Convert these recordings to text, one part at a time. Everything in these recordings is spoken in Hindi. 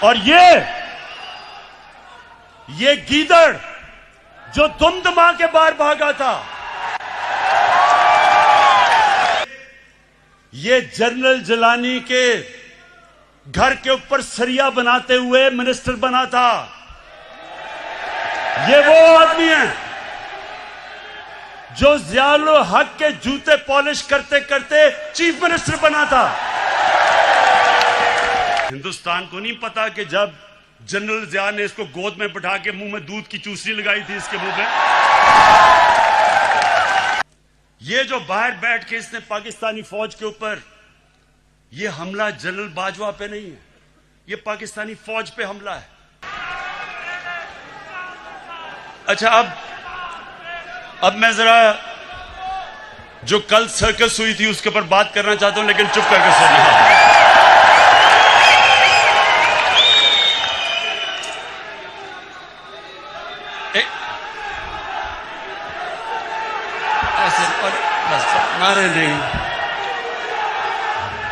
और ये गीदड़ जो दुमदमा के बाहर भागा था, ये जनरल जिलानी के घर के ऊपर सरिया बनाते हुए मिनिस्टर बना था। ये वो आदमी है जो ज़ियाउल हक के जूते पॉलिश करते करते चीफ मिनिस्टर बना था। हिंदुस्तान को नहीं पता कि जब जनरल ज़िया ने इसको गोद में बिठा के मुंह में दूध की चूसनी लगाई थी इसके मुंह में, ये जो बाहर बैठ के इसने पाकिस्तानी फौज के ऊपर ये हमला जनरल बाजवा पे नहीं है, ये पाकिस्तानी फौज पे हमला है। अच्छा, अब मैं जरा जो कल सर्कस हुई थी उसके ऊपर बात करना चाहता हूं, लेकिन चुप करके सुनिए। नारे नहीं,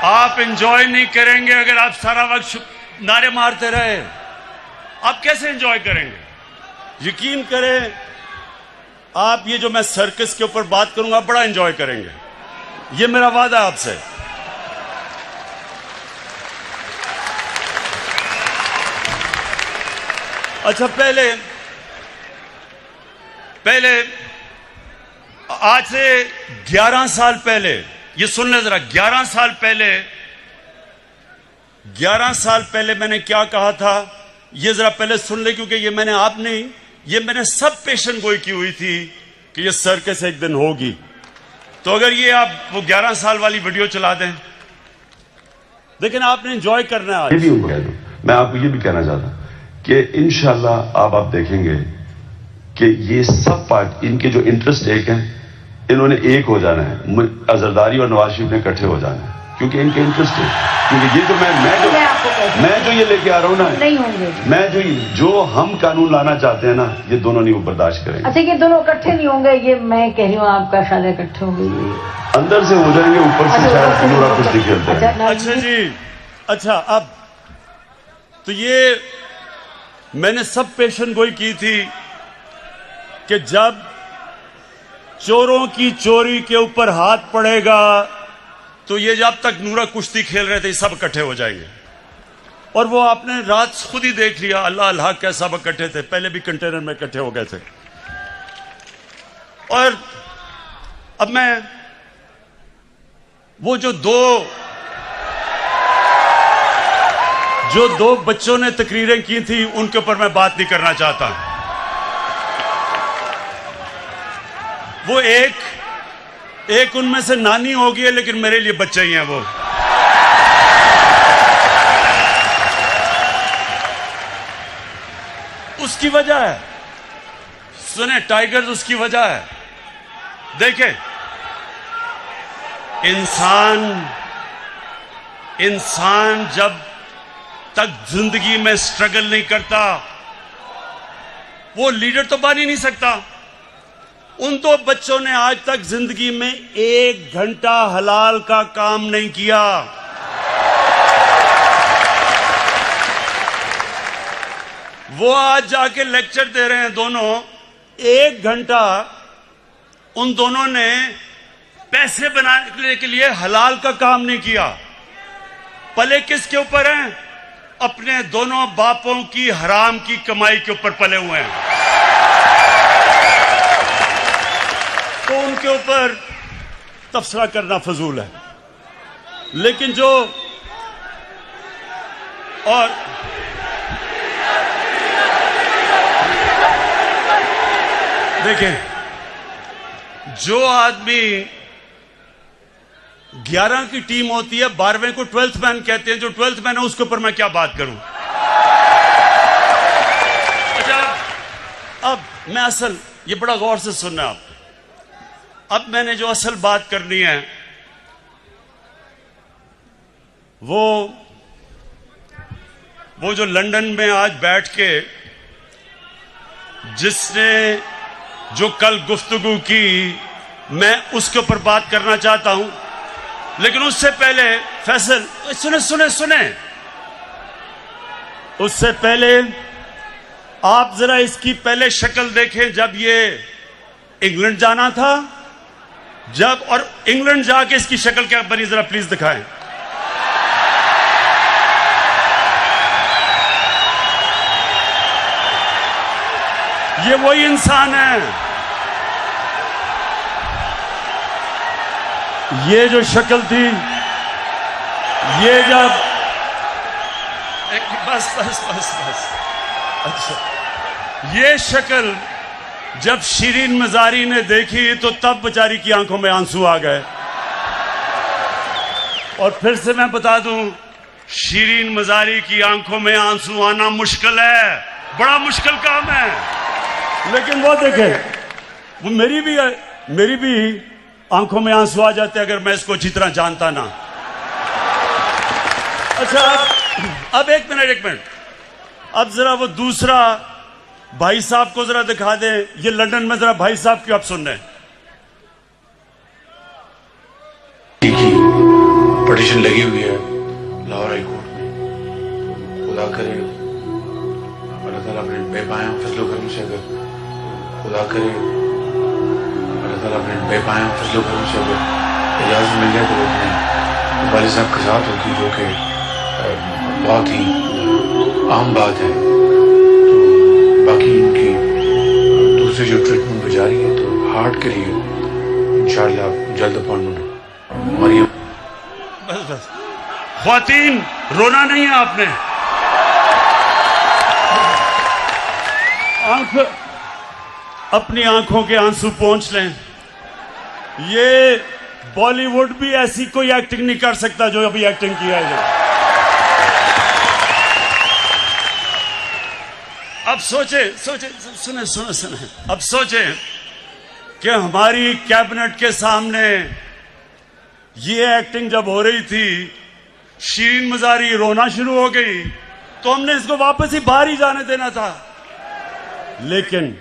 आप एंजॉय नहीं करेंगे अगर आप सारा वक्त नारे मारते रहे। आप कैसे एंजॉय करेंगे? यकीन करें, आप ये जो मैं सर्कस के ऊपर बात करूंगा बड़ा एंजॉय करेंगे, ये मेरा वादा है आपसे। अच्छा, पहले आज से 11 साल पहले, ये सुन ले जरा, 11 साल पहले मैंने क्या कहा था, ये जरा पहले सुन ले, क्योंकि ये मैंने आप नहीं, ये मैंने सब पेशन गोई की हुई थी कि ये सर्कस एक दिन होगी। तो अगर ये आप वो 11 साल वाली वीडियो चला दें, लेकिन आपने एंजॉय करना है। मैं आपको ये भी कहना चाहता हूं कि इंशाल्लाह आप देखेंगे कि ये सब पार्ट, इनके जो इंटरेस्ट एक हैं, इन्होंने एक हो जाना है। अजरदारी और नवाज शरीफ ने इकट्ठे हो जाना है, क्योंकि इनके इंटरेस्ट है। क्योंकि ये जो मैं जो ये लेके आ रहा हूँ ना, नहीं होंगे, मैं जो हम कानून लाना चाहते हैं ना, ये दोनों नहीं बर्दाश्त करेंगे। अच्छा, ये दोनों इकट्ठे नहीं होंगे, ये मैं कह रही हूँ आपका शायद इकट्ठे होंगे, अंदर से हो जाएंगे, ऊपर से शायद पूरा कुछ निकलता है। अच्छा जी, अच्छा, अब तो ये मैंने सब पेशन गोई की थी कि जब चोरों की चोरी के ऊपर हाथ पड़ेगा तो ये जब तक नूरा कुश्ती खेल रहे थे सब इकट्ठे हो जाएंगे। और वो आपने रात खुद ही देख लिया, अल्लाह अल्लाह कैसे सब इकट्ठे थे, पहले भी कंटेनर में इकट्ठे हो गए थे। और अब मैं वो जो दो बच्चों ने तकरीरें की थी उनके ऊपर मैं बात नहीं करना चाहता। वो एक उनमें से नानी होगी है, लेकिन मेरे लिए बच्चे ही हैं वो। उसकी वजह है, सुने टाइगर्स, उसकी वजह है। देखें, इंसान जब तक जिंदगी में स्ट्रगल नहीं करता वो लीडर तो बन ही नहीं सकता। उन दो बच्चों ने आज तक जिंदगी में 1 घंटा हलाल का काम नहीं किया। वो आज जाके लेक्चर दे रहे हैं दोनों। 1 घंटा उन दोनों ने पैसे बनाने के लिए हलाल का काम नहीं किया। पले किसके ऊपर हैं? अपने दोनों बापों की हराम की कमाई के ऊपर पले हुए हैं। तो उनके ऊपर तबसरा करना फजूल है। लेकिन जो और देखें, जो आदमी 11 की टीम होती है, 12वें को 12th मैन कहते हैं, जो 12th मैन है उसके ऊपर मैं क्या बात करूं। अच्छा, अब मैं असल, ये बड़ा गौर से सुनना आप, अब मैंने जो असल बात करनी है वो जो लंदन में आज बैठ के जिसने जो कल गुफ्तगू की, मैं उसके ऊपर बात करना चाहता हूं। लेकिन उससे पहले फैसल, सुने सुने सुने, उससे पहले आप जरा इसकी पहले शक्ल देखें, जब ये इंग्लैंड जाना था, जब और इंग्लैंड जाके इसकी शक्ल क्या बनी, जरा प्लीज दिखाएं। ये वही इंसान है। ये जो शक्ल थी, ये जब बस बस बस बस अच्छा, ये शक्ल जब शीरीन मजारी ने देखी तो तब बेचारी की आंखों में आंसू आ गए। और फिर से मैं बता दूं, शीरीन मजारी की आंखों में आंसू आना मुश्किल है, बड़ा मुश्किल काम है। लेकिन वो देखें, वो मेरी भी आंखों में आंसू आ जाते अगर मैं इसको अच्छी तरह जानता ना। अच्छा, अब एक मिनट, अब जरा वो दूसरा भाई साहब को जरा दिखा दें। ये लंदन में जरा भाई साहब क्यों आप सुन रहे हैं? पिटीशन लगी हुई है लाहौर हाई कोर्ट में। खुदा करे अल्लाह ताला अपने बेपाया फजलो करम से, अगर खुदा करे अल्लाह ताला अपने बेपाया फजलो करम से अगर इजाजत मिल जाए तो वो अपने वालिद साहब के साथ होगी, जो कि बहुत ही आम बात है। तो बाकी इनकी दूसरी जो ट्रीटमेंट जारी है, तो हार्ट के लिए इंशाअल्लाह जल्द अपॉइंटमेंट। मरियम बस ख्वातीन, रोना नहीं है आपने। अपनी आंखों के आंसू पोंछ लें। ये बॉलीवुड भी ऐसी कोई एक्टिंग नहीं कर सकता जो अभी एक्टिंग किया है। अब सोचे सुने, अब सोचे कि हमारी कैबिनेट के सामने ये एक्टिंग जब हो रही थी, शीरीन मजारी रोना शुरू हो गई, तो हमने इसको वापस ही बाहर ही जाने देना था। लेकिन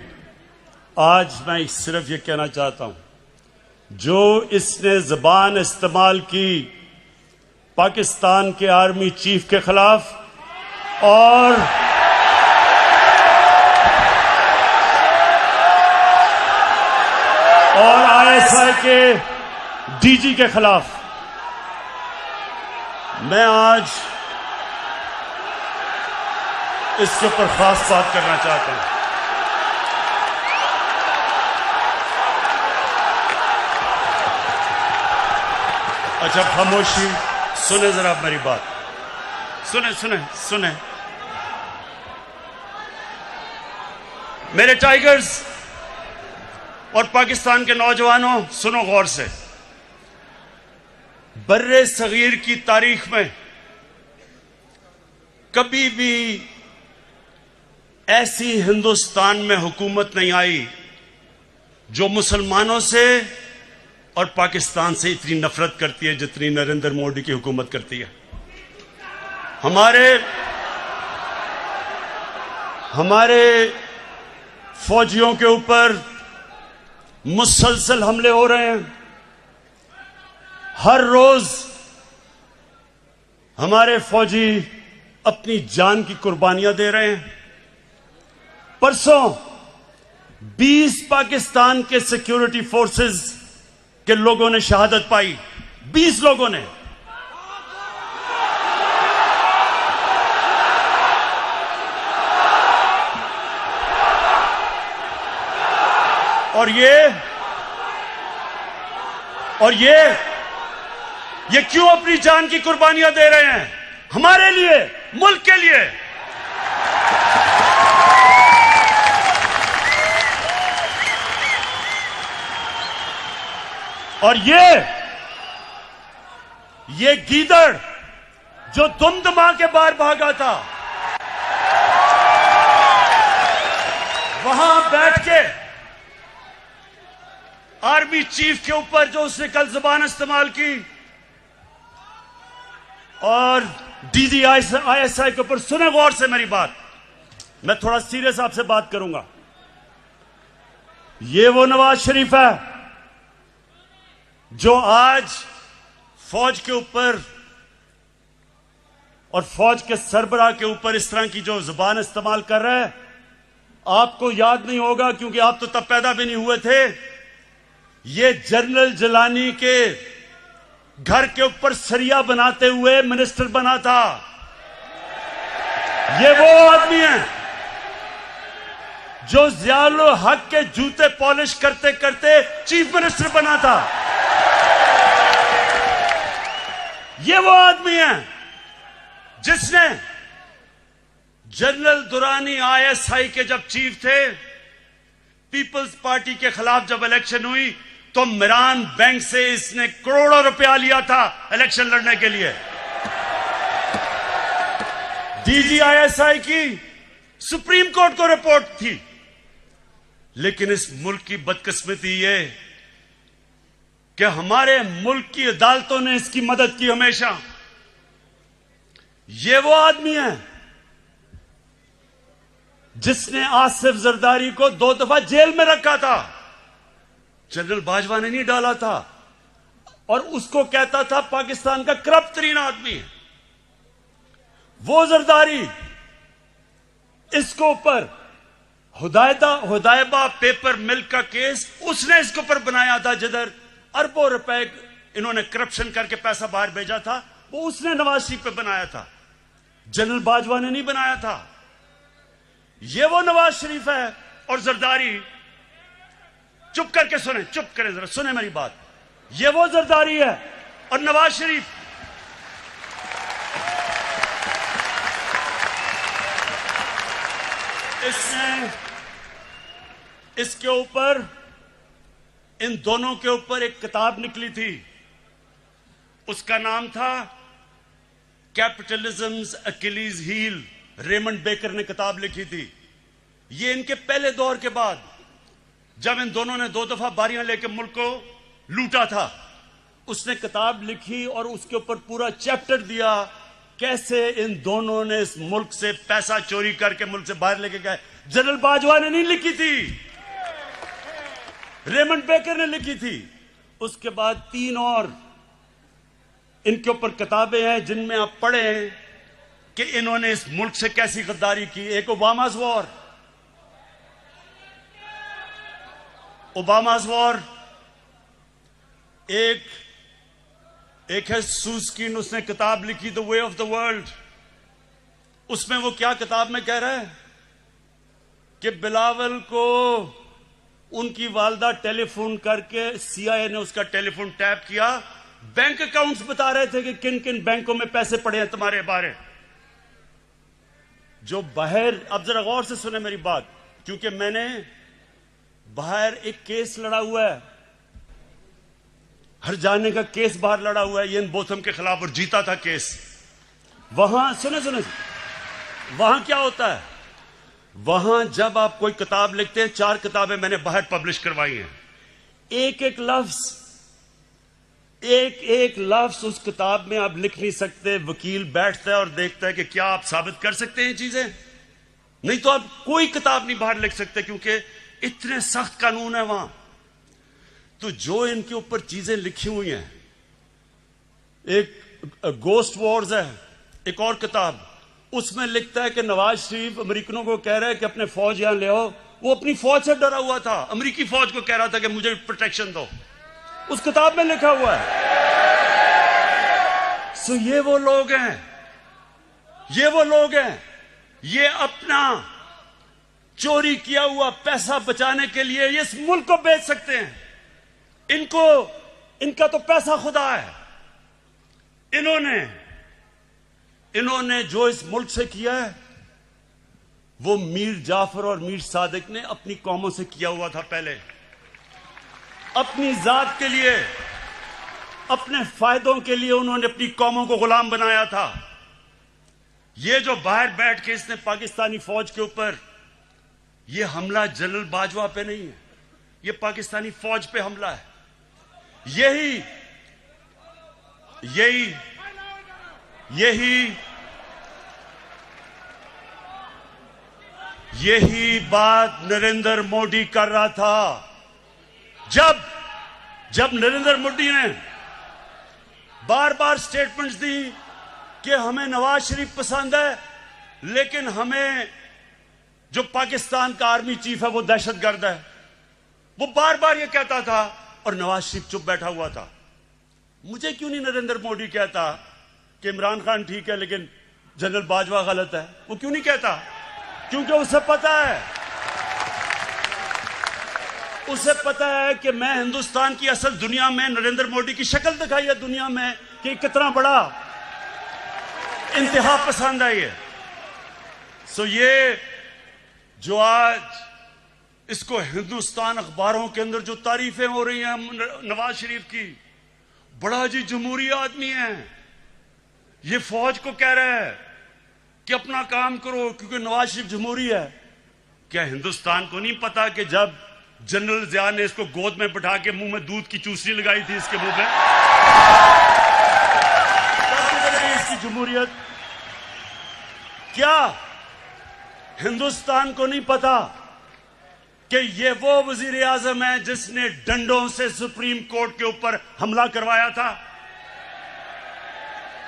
आज मैं सिर्फ ये कहना चाहता हूं, जो इसने जबान इस्तेमाल की पाकिस्तान के आर्मी चीफ के खिलाफ और आईएसआई के डीजी के खिलाफ, मैं आज इसके ऊपर खास बात करना चाहता हूं। अच्छा, खामोशी, सुने जरा मेरी बात, सुने मेरे टाइगर्स और पाकिस्तान के नौजवानों, सुनो गौर से। बर्रे सगीर की तारीख में कभी भी ऐसी हिंदुस्तान में हुकूमत नहीं आई जो मुसलमानों से और पाकिस्तान से इतनी नफरत करती है जितनी नरेंद्र मोदी की हुकूमत करती है। हमारे फौजियों के ऊपर मुसलसल हमले हो रहे हैं। हर रोज हमारे फौजी अपनी जान की कुर्बानियां दे रहे हैं। परसों 20 पाकिस्तान के सिक्योरिटी फोर्सेस के लोगों ने शहादत पाई, 20 लोगों ने। और ये क्यों अपनी जान की कुर्बानियां दे रहे हैं? हमारे लिए, मुल्क के लिए। और ये गीदड़ जो दुमदमा के बाहर भागा था, वहां बैठ के आर्मी चीफ के ऊपर जो उसने कल जुबान इस्तेमाल की और डीजी आईएसआई के ऊपर, सुने गौर से मेरी बात, मैं थोड़ा सीरियस आपसे बात करूंगा। ये वो नवाज शरीफ है जो आज फौज के ऊपर और फौज के सरबराह के ऊपर इस तरह की जो जुबान इस्तेमाल कर रहा है, आपको याद नहीं होगा क्योंकि आप तो तब पैदा भी नहीं हुए थे। ये जनरल जिलानी के घर के ऊपर सरिया बनाते हुए मिनिस्टर बना था। ये वो आदमी है जो ज़ियाउल हक के जूते पॉलिश करते करते चीफ मिनिस्टर बना था। ये वो आदमी है जिसने जनरल दुरानी आईएसआई के जब चीफ थे, पीपल्स पार्टी के खिलाफ जब इलेक्शन हुई तो मिरान बैंक से इसने करोड़ों रुपया लिया था इलेक्शन लड़ने के लिए। डीजी आईएसआई की सुप्रीम कोर्ट को रिपोर्ट थी। लेकिन इस मुल्क की बदकिस्मती ये कि हमारे मुल्क की अदालतों ने इसकी मदद की हमेशा। ये वो आदमी है जिसने आसिफ जरदारी को 2 दफा जेल में रखा था। जनरल बाजवा ने नहीं डाला था और उसको कहता था पाकिस्तान का करप्ट तरीन आदमी है वो जरदारी। इसको ऊपर हुदायबा पेपर मिल्क का केस उसने इसके ऊपर बनाया था, जिधर अरबों रुपए इन्होंने करप्शन करके पैसा बाहर भेजा था, वो उसने नवाज शरीफ पे बनाया था। जनरल बाजवा ने नहीं बनाया था। ये वो नवाज शरीफ है और जरदारी, चुप करके सुने, चुप करें जरा, सुने मेरी बात। ये वो जरदारी है और नवाज शरीफ इसने इसके ऊपर, इन दोनों के ऊपर एक किताब निकली थी, उसका नाम था कैपिटलिज्म्स अकिलीज हील। रेमंड बेकर ने किताब लिखी थी। ये इनके पहले दौर के बाद, जब इन दोनों ने 2 दफा बारियां लेकर मुल्क को लूटा था, उसने किताब लिखी और उसके ऊपर पूरा चैप्टर दिया कैसे इन दोनों ने इस मुल्क से पैसा चोरी करके मुल्क से बाहर लेके गए। जनरल बाजवा ने नहीं लिखी थी, रेमंड बेकर ने लिखी थी। उसके बाद 3 और इनके ऊपर किताबें हैं जिनमें आप पढ़े हैं कि इन्होंने इस मुल्क से कैसी गद्दारी की। एक ओबामा's वॉर, एक है सूस्कीन, उसने किताब लिखी the way of the world. उसमें वो क्या किताब में कह रहा है कि बिलावल को उनकी वालदा टेलीफोन करके सीआईए ने उसका टेलीफोन टैप किया, बैंक अकाउंट्स बता रहे थे कि किन किन बैंकों में पैसे पड़े हैं तुम्हारे बारे। जो बाहर, अब जरा गौर से सुने मेरी बात, क्योंकि मैंने बाहर एक केस लड़ा हुआ है, हर जाने का केस बाहर लड़ा हुआ है इयान बोथम के खिलाफ और जीता था केस। वहां सुने वहां क्या होता है, वहां जब आप कोई किताब लिखते हैं, 4 किताबें मैंने बाहर पब्लिश करवाई हैं, एक एक लफ्ज उस किताब में आप लिख नहीं सकते। वकील बैठता है और देखता है कि क्या आप साबित कर सकते हैं चीजें, नहीं तो आप कोई किताब नहीं बाहर लिख सकते क्योंकि इतने सख्त कानून है वहां। तो जो इनके ऊपर चीजें लिखी हुई हैं, एक गोस्ट वॉर्स है, एक और किताब, उसमें लिखता है कि नवाज शरीफ अमेरिकनों को कह रहा है कि अपने फौज यहां ले आओ। वो अपनी फौज से डरा हुआ था, अमेरिकी फौज को कह रहा था कि मुझे प्रोटेक्शन दो। उस किताब में लिखा हुआ है। सो ये वो लोग हैं, ये अपना चोरी किया हुआ पैसा बचाने के लिए ये इस मुल्क को बेच सकते हैं। इनका तो पैसा खुदा है। इन्होंने जो इस मुल्क से किया है वो मीर जाफर और मीर सादिक ने अपनी कौमों से किया हुआ था। पहले अपनी जात के लिए, अपने फायदों के लिए उन्होंने अपनी कौमों को गुलाम बनाया था। ये जो बाहर बैठ के इसने पाकिस्तानी फौज के ऊपर, ये हमला जनरल बाजवा पे नहीं है, ये पाकिस्तानी फौज पे हमला है। यही बात नरेंद्र मोदी कर रहा था। जब नरेंद्र मोदी ने बार बार स्टेटमेंट्स दी कि हमें नवाज शरीफ पसंद है, लेकिन हमें जो पाकिस्तान का आर्मी चीफ है वो दहशतगर्द है। वो बार बार ये कहता था और नवाज शरीफ चुप बैठा हुआ था। मुझे क्यों नहीं नरेंद्र मोदी कहता कि इमरान खान ठीक है लेकिन जनरल बाजवा गलत है? वो क्यों नहीं कहता? क्योंकि उसे पता है कि मैं हिंदुस्तान की असल दुनिया में नरेंद्र मोदी की शक्ल दिखाई है दुनिया में कि कितना बड़ा इंतहा पसंद है ये। सो ये जो आज इसको हिंदुस्तान अखबारों के अंदर जो तारीफें हो रही हैं नवाज शरीफ की, बड़ा जी जमहूरी आदमी है, ये फौज को कह रहा है कि अपना काम करो क्योंकि नवाज शरीफ जमहूरी है। क्या हिंदुस्तान को नहीं पता कि जब जनरल जिया ने इसको गोद में बिठा के मुंह में दूध की चूसनी लगाई थी इसके मुंह में, इसकी जमहूरियत? क्या हिंदुस्तान को नहीं पता कि ये वो वजीर आजम है जिसने डंडों से सुप्रीम कोर्ट के ऊपर हमला करवाया था?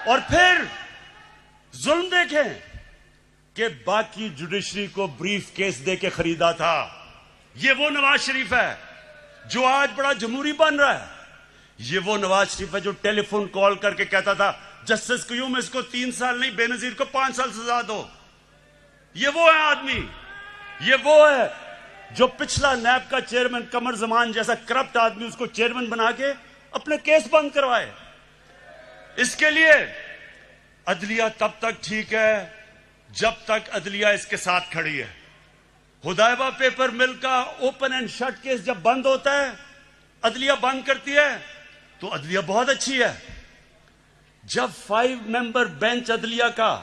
और फिर जुल्म देखें कि बाकी जुडिशरी को ब्रीफ केस देके खरीदा था। ये वो नवाज शरीफ है जो आज बड़ा जमहूरी बन रहा है। ये वो नवाज शरीफ है जो टेलीफोन कॉल करके कहता था जस्टिस क्यूम इसको 3 साल नहीं बेनजीर को 5 साल सजा दो। ये वो है आदमी, ये वो है जो पिछला नैब का चेयरमैन कमर जमान जैसा करप्ट आदमी उसको चेयरमैन बना के अपने केस बंद करवाए। इसके लिए अदलिया तब तक ठीक है जब तक अदलिया इसके साथ खड़ी है। हुदैबा पेपर मिल का ओपन एंड शट केस जब बंद होता है, अदलिया बंद करती है, तो अदलिया बहुत अच्छी है। जब 5 मेंबर बेंच अदलिया का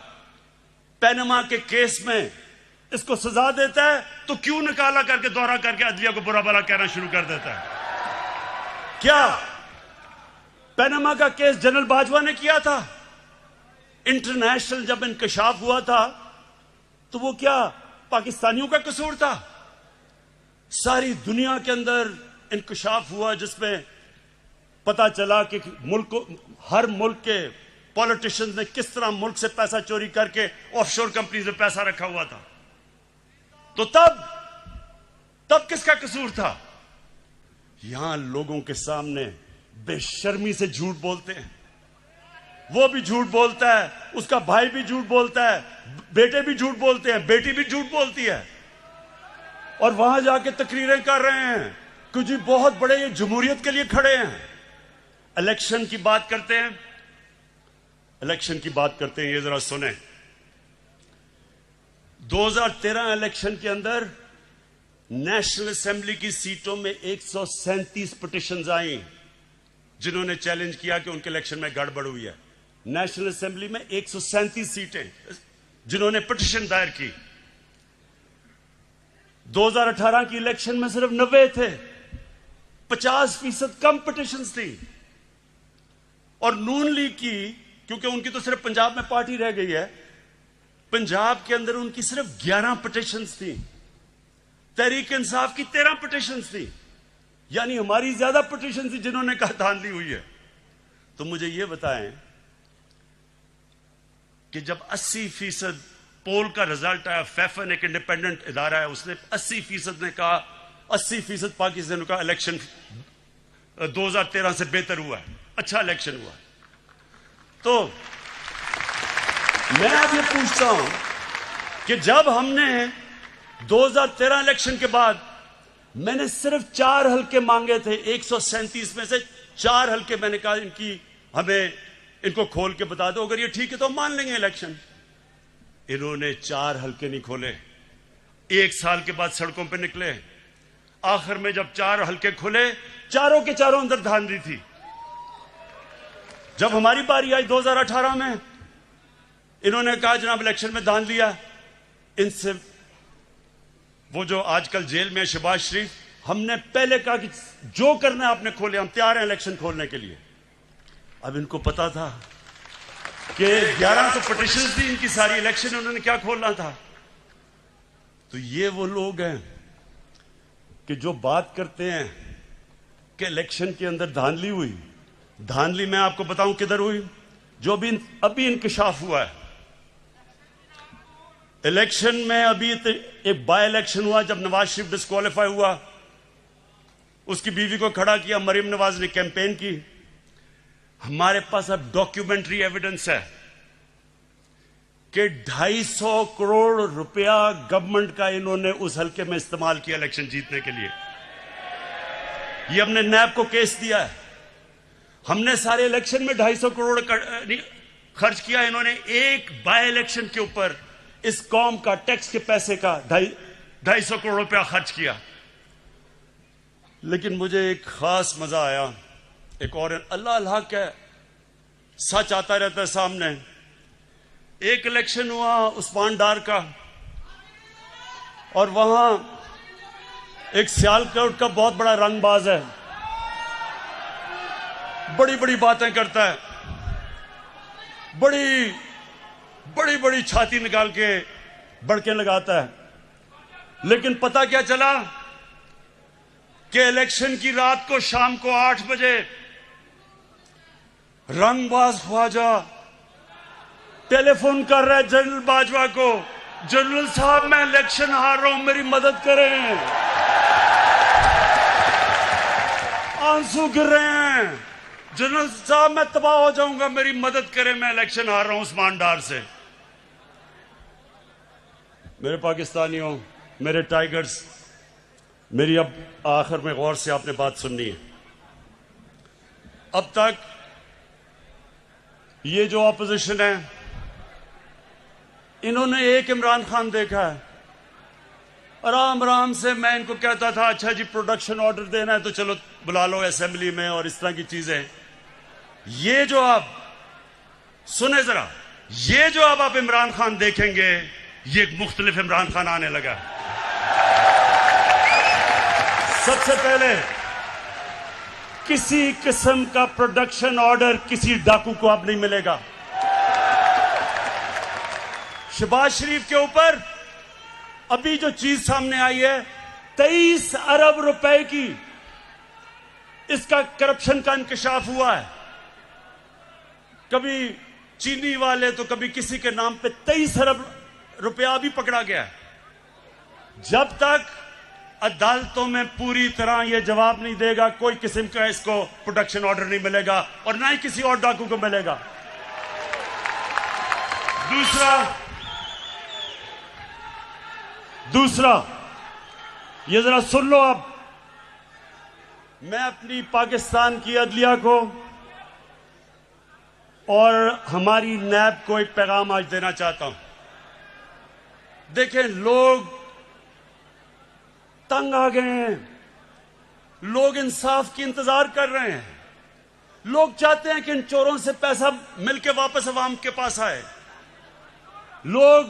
पैनमा के केस में इसको सजा देता है तो क्यों निकाला करके दौरा करके अदलिया को बुरा भला कहना शुरू कर देता है? क्या पैनमा का केस जनरल बाजवा ने किया था? इंटरनेशनल जब इंकशाफ हुआ था तो वो क्या पाकिस्तानियों का कसूर था? सारी दुनिया के अंदर इंकशाफ हुआ जिसमें पता चला कि हर मुल्क के पॉलिटिशियंस ने किस तरह मुल्क से पैसा चोरी करके ऑफशोर कंपनीज में पैसा रखा हुआ था। तो तब किसका कसूर था? यहां लोगों के सामने बेशर्मी से झूठ बोलते हैं। वो भी झूठ बोलता है, उसका भाई भी झूठ बोलता है, बेटे भी झूठ बोलते हैं, बेटी भी झूठ बोलती है, और वहां जाके तकरीरें कर रहे हैं कि जी बहुत बड़े ये जमहूरियत के लिए खड़े हैं। इलेक्शन की बात करते हैं, ये जरा सुने। 2013 इलेक्शन के अंदर नेशनल असेंबली की सीटों में 137 पिटिशंस आई जिन्होंने चैलेंज किया कि उनके इलेक्शन में गड़बड़ हुई है। नेशनल असेंबली में 137 सीटें जिन्होंने पिटिशन दायर की। 2018 की इलेक्शन में सिर्फ 90 थे, 50% कम पिटिशंस थी। और नून लीग की, क्योंकि उनकी तो सिर्फ पंजाब में पार्टी रह गई है, पंजाब के अंदर उनकी सिर्फ 11 पिटिशंस थी। तहरीक इंसाफ की 13 पिटिशंस थी, यानी हमारी ज्यादा पिटिशन थी जिन्होंने कहा धांधली हुई है। तो मुझे यह बताएं कि जब 80% पोल का रिजल्ट आया, फैफन एक इंडिपेंडेंट इदारा है, उसने 80% ने कहा, 80% पाकिस्तान ने कहा इलेक्शन 2013 से बेहतर हुआ है, अच्छा इलेक्शन हुआ। तो मैं अब ये पूछता हूं कि जब हमने 2013 इलेक्शन के बाद मैंने सिर्फ 4 हल्के मांगे थे, 137 में से 4 हल्के मैंने कहा इनको खोल के बता दो, अगर ये ठीक है तो हम मान लेंगे इलेक्शन। इन्होंने 4 हल्के नहीं खोले, 1 साल के बाद सड़कों पे निकले। आखिर में जब 4 हल्के खुले, चारों के चारों अंदर धांधली थी। जब हमारी बारी आई 2018 में, इन्होंने कहा जनाब इलेक्शन में धांधली है। इनसे वो जो आजकल जेल में शहबाज शरीफ, हमने पहले कहा कि जो करना है आपने खोले, हम तैयार हैं इलेक्शन खोलने के लिए। अब इनको पता था कि 1100 पिटिशन थी इनकी सारी, इलेक्शन उन्होंने क्या खोलना था। तो ये वो लोग हैं कि जो बात करते हैं कि इलेक्शन के अंदर धांधली हुई। धांधली मैं आपको बताऊं किधर हुई। जो भी अभी इंकशाफ हुआ है, इलेक्शन में अभी एक बाय इलेक्शन हुआ जब नवाज शरीफ डिस्क्वालीफाई हुआ, उसकी बीवी को खड़ा किया, मरीम नवाज ने कैंपेन की। हमारे पास अब डॉक्यूमेंट्री एविडेंस है कि 250 करोड़ रुपया गवर्नमेंट का इन्होंने उस हल्के में इस्तेमाल किया इलेक्शन जीतने के लिए। ये हमने नैब को केस दिया है। हमने सारे इलेक्शन में 250 करोड़ खर्च किया, इन्होंने एक बाय इलेक्शन के ऊपर इस कौम का टैक्स के पैसे का 250 करोड़ रुपया खर्च किया। लेकिन मुझे एक खास मजा आया, एक और अल्लाह अल्लाह का सच आता रहता है सामने। एक इलेक्शन हुआ उस्मान डार का, और वहां एक सियालकोट का बहुत बड़ा रंगबाज है, बड़ी बड़ी बातें करता है, बड़ी बड़ी बड़ी छाती निकाल के बड़के लगाता है। लेकिन पता क्या चला कि इलेक्शन की रात को शाम को 8 बजे रंगबाज ख्वाजा टेलीफोन कर रहा है जनरल बाजवा को, जनरल साहब मैं इलेक्शन हार रहा हूं, मेरी मदद करें। आंसू गिर रहे हैं, जनरल साहब मैं तबाह हो जाऊंगा, मेरी मदद करें, मैं इलेक्शन हार रहा हूं उस्मान डार से। मेरे पाकिस्तानियों, मेरे टाइगर्स, मेरी अब आखिर में गौर से आपने बात सुननी है। अब तक ये जो ऑपोजिशन है, इन्होंने एक इमरान खान देखा है। आराम आराम से मैं इनको कहता था अच्छा जी प्रोडक्शन ऑर्डर देना है तो चलो बुला लो असेंबली में, और इस तरह की चीजें। ये जो आप सुने जरा, ये जो अब आप इमरान खान देखेंगे, ये एक मुख्तलिफ इमरान खान आने लगा। सबसे पहले किसी किस्म का प्रोडक्शन ऑर्डर किसी डाकू को अब नहीं मिलेगा। शहबाज शरीफ के ऊपर अभी जो चीज सामने आई है, 23 अरब रुपए की इसका करप्शन का इंकशाफ हुआ है। कभी चीनी वाले तो कभी किसी के नाम पे 23 अरब रुपया भी पकड़ा गया है। जब तक अदालतों में पूरी तरह यह जवाब नहीं देगा, कोई किस्म का इसको प्रोडक्शन ऑर्डर नहीं मिलेगा, और ना ही किसी और डाकू को मिलेगा। दूसरा ये जरा सुन लो। अब मैं अपनी पाकिस्तान की अदलिया को और हमारी नैब को एक पैगाम आज देना चाहता हूं। देखें, लोग तंग आ गए हैं, लोग इंसाफ की इंतजार कर रहे हैं, लोग चाहते हैं कि इन चोरों से पैसा मिलके वापस अवाम के पास आए। लोग,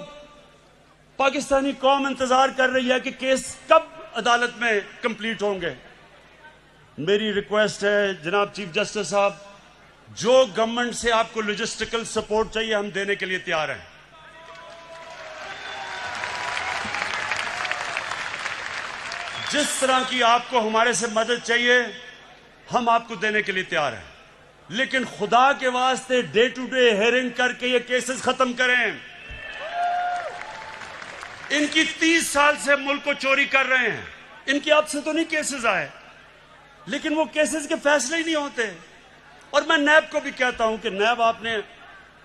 पाकिस्तानी कौम इंतजार कर रही है कि केस कब अदालत में कंप्लीट होंगे। मेरी रिक्वेस्ट है जनाब चीफ जस्टिस साहब, जो गवर्नमेंट से आपको लॉजिस्टिकल सपोर्ट चाहिए हम देने के लिए तैयार हैं। जिस तरह की आपको हमारे से मदद चाहिए हम आपको देने के लिए तैयार हैं, लेकिन खुदा के वास्ते डे टू डे हेयरिंग करके ये केसेस खत्म करें। इनकी 30 साल से मुल्क को चोरी कर रहे हैं, इनकी अब से तो नहीं केसेस आए, लेकिन वो केसेस के फैसले ही नहीं होते। और मैं नैब को भी कहता हूं कि नैब आपने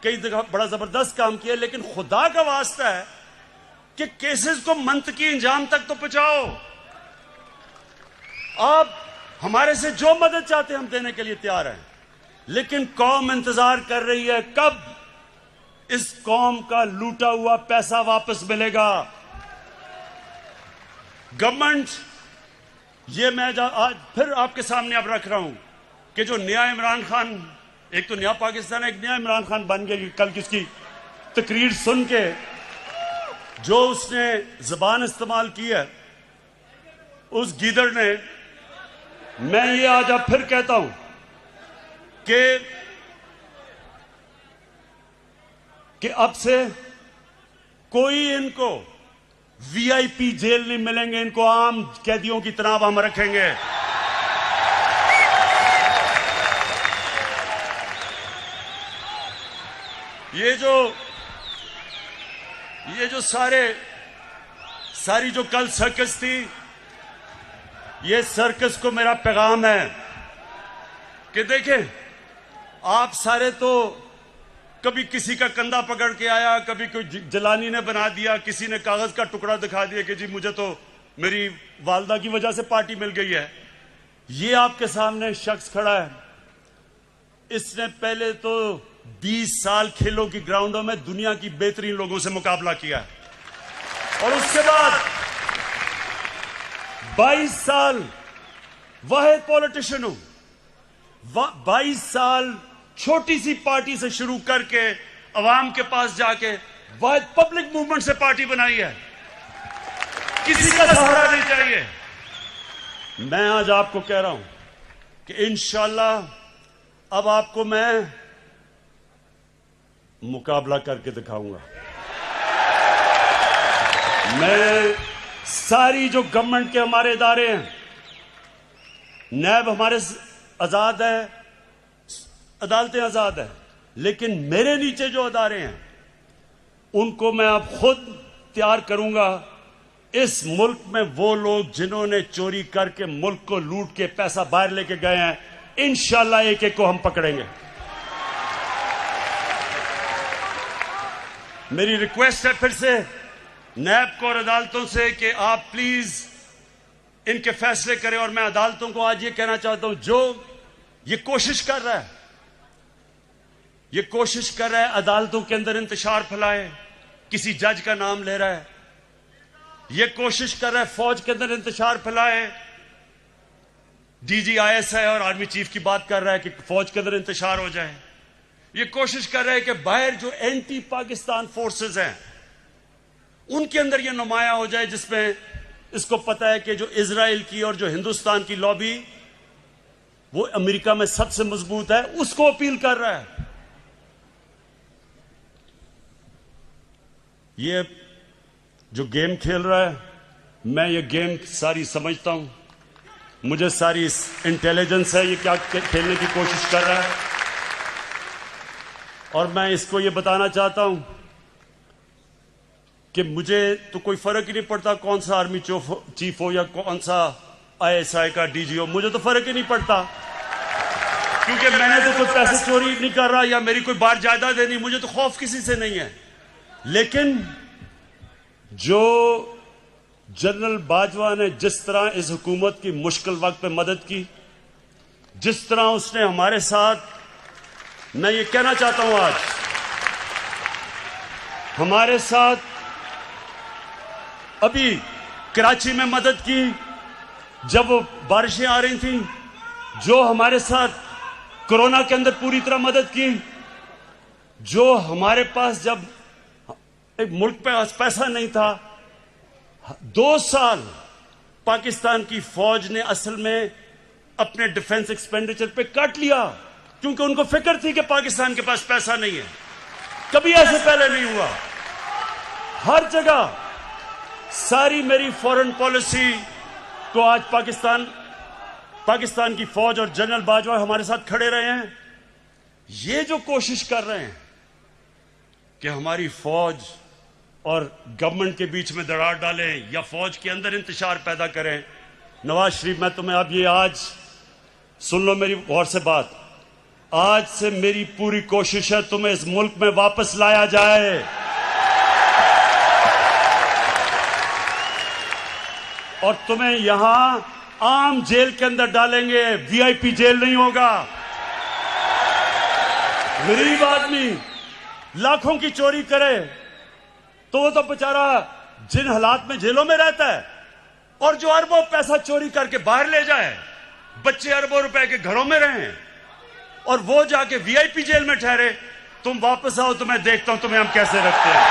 कई जगह बड़ा जबरदस्त काम किया, लेकिन खुदा का वास्ता है कि केसेस को मंतकी इंजाम तक तो पहुंचाओ। आप हमारे से जो मदद चाहते हैं हम देने के लिए तैयार हैं, लेकिन कौम इंतजार कर रही है कब इस कौम का लूटा हुआ पैसा वापस मिलेगा। गवर्नमेंट, ये मैं आज फिर आपके सामने अब रख रहा हूं कि जो नया इमरान खान, एक तो नया पाकिस्तान है, एक नया इमरान खान बन गया। कल किसकी तकरीर सुन के जो उसने जबान इस्तेमाल की है उस गीदड़ ने, मैं ये आज अब फिर कहता हूं कि अब से कोई इनको वीआईपी जेल नहीं मिलेंगे, इनको आम कैदियों की तरह हम रखेंगे। ये जो सारी जो कल सर्कस थी, ये सर्कस को मेरा पैगाम है कि देखें, आप सारे तो कभी किसी का कंधा पकड़ के आया, कभी कोई जलानी ने बना दिया, किसी ने कागज का टुकड़ा दिखा दिया कि जी मुझे तो मेरी वालदा की वजह से पार्टी मिल गई है। ये आपके सामने शख्स खड़ा है, इसने पहले तो 20 साल खेलों की ग्राउंडों में दुनिया की बेहतरीन लोगों से मुकाबला किया और उसके बाद 22 साल वाहिद पॉलिटिशियन हूं। 22 साल छोटी सी पार्टी से शुरू करके अवाम के पास जाके वाहिद पब्लिक मूवमेंट से पार्टी बनाई है। किसी का सहारा नहीं चाहिए। मैं आज आपको कह रहा हूं कि इंशाअल्लाह अब आपको मैं मुकाबला करके दिखाऊंगा। मैं सारी जो गवर्नमेंट के हमारे इदारे हैं, नैब हमारे आजाद है, अदालतें आजाद है, लेकिन मेरे नीचे जो अदारे हैं उनको मैं अब खुद तैयार करूंगा। इस मुल्क में वो लोग जिन्होंने चोरी करके मुल्क को लूट के पैसा बाहर लेके गए हैं, इंशाअल्लाह एक एक को हम पकड़ेंगे। मेरी रिक्वेस्ट है फिर से नैब को और अदालतों से कि आप प्लीज इनके फैसले करें। और मैं अदालतों को आज ये कहना चाहता हूं, जो ये कोशिश कर रहा है अदालतों के अंदर इंतशार फैलाए, किसी जज का नाम ले रहा है, ये कोशिश कर रहा है फौज के अंदर इंतशार फैलाए, डीजी आईएसआई और आर्मी चीफ की बात कर रहा है कि फौज के अंदर इंतशार हो जाए, ये कोशिश कर रहा है कि बाहर जो एंटी पाकिस्तान फोर्सेस हैं उनके अंदर ये नुमाया हो जाए, जिसमें इसको पता है कि जो इजराइल की और जो हिंदुस्तान की लॉबी वो अमेरिका में सबसे मजबूत है, उसको अपील कर रहा है। ये जो गेम खेल रहा है, मैं ये गेम सारी समझता हूं, मुझे सारी इंटेलिजेंस है ये क्या खेलने की कोशिश कर रहा है। और मैं इसको ये बताना चाहता हूं कि मुझे तो कोई फर्क ही नहीं पड़ता कौन सा आर्मी चीफ हो या कौन सा आईएसआई का डीजी हो, मुझे तो फर्क ही नहीं पड़ता, क्योंकि मैंने तो कोई पैसे चोरी नहीं कर रहा या मेरी कोई बाहर जायदाद नहीं, मुझे तो खौफ किसी से नहीं है। लेकिन जो जनरल बाजवा ने जिस तरह इस हुकूमत की मुश्किल वक्त पे मदद की, जिस तरह उसने हमारे साथ, मैं ये कहना चाहता हूं आज हमारे साथ अभी कराची में मदद की जब बारिशें आ रही थी, जो हमारे साथ कोरोना के अंदर पूरी तरह मदद की, जो हमारे पास जब एक मुल्क पे पैसा नहीं था, 2 साल पाकिस्तान की फौज ने असल में अपने डिफेंस एक्सपेंडिचर पे काट लिया, क्योंकि उनको फिक्र थी कि पाकिस्तान के पास पैसा नहीं है। कभी ऐसे पहले नहीं हुआ। हर जगह सारी मेरी फॉरेन पॉलिसी को आज पाकिस्तान की फौज और जनरल बाजवा हमारे साथ खड़े रहे हैं। ये जो कोशिश कर रहे हैं कि हमारी फौज और गवर्नमेंट के बीच में दरार डालें या फौज के अंदर इंतशार पैदा करें, नवाज शरीफ, मैं तुम्हें अब ये आज सुन लो मेरी गौर से बात, आज से मेरी पूरी कोशिश है तुम्हें इस मुल्क में वापस लाया जाए। और तुम्हें यहां आम जेल के अंदर डालेंगे, वीआईपी जेल नहीं होगा। गरीब आदमी लाखों की चोरी करे तो वो तो बेचारा जिन हालात में जेलों में रहता है, और जो अरबों पैसा चोरी करके बाहर ले जाए, बच्चे अरबों रुपए के घरों में रहें और वो जाके वीआईपी जेल में ठहरे, तुम वापस आओ तो मैं देखता हूं तुम्हें हम कैसे रखते हैं।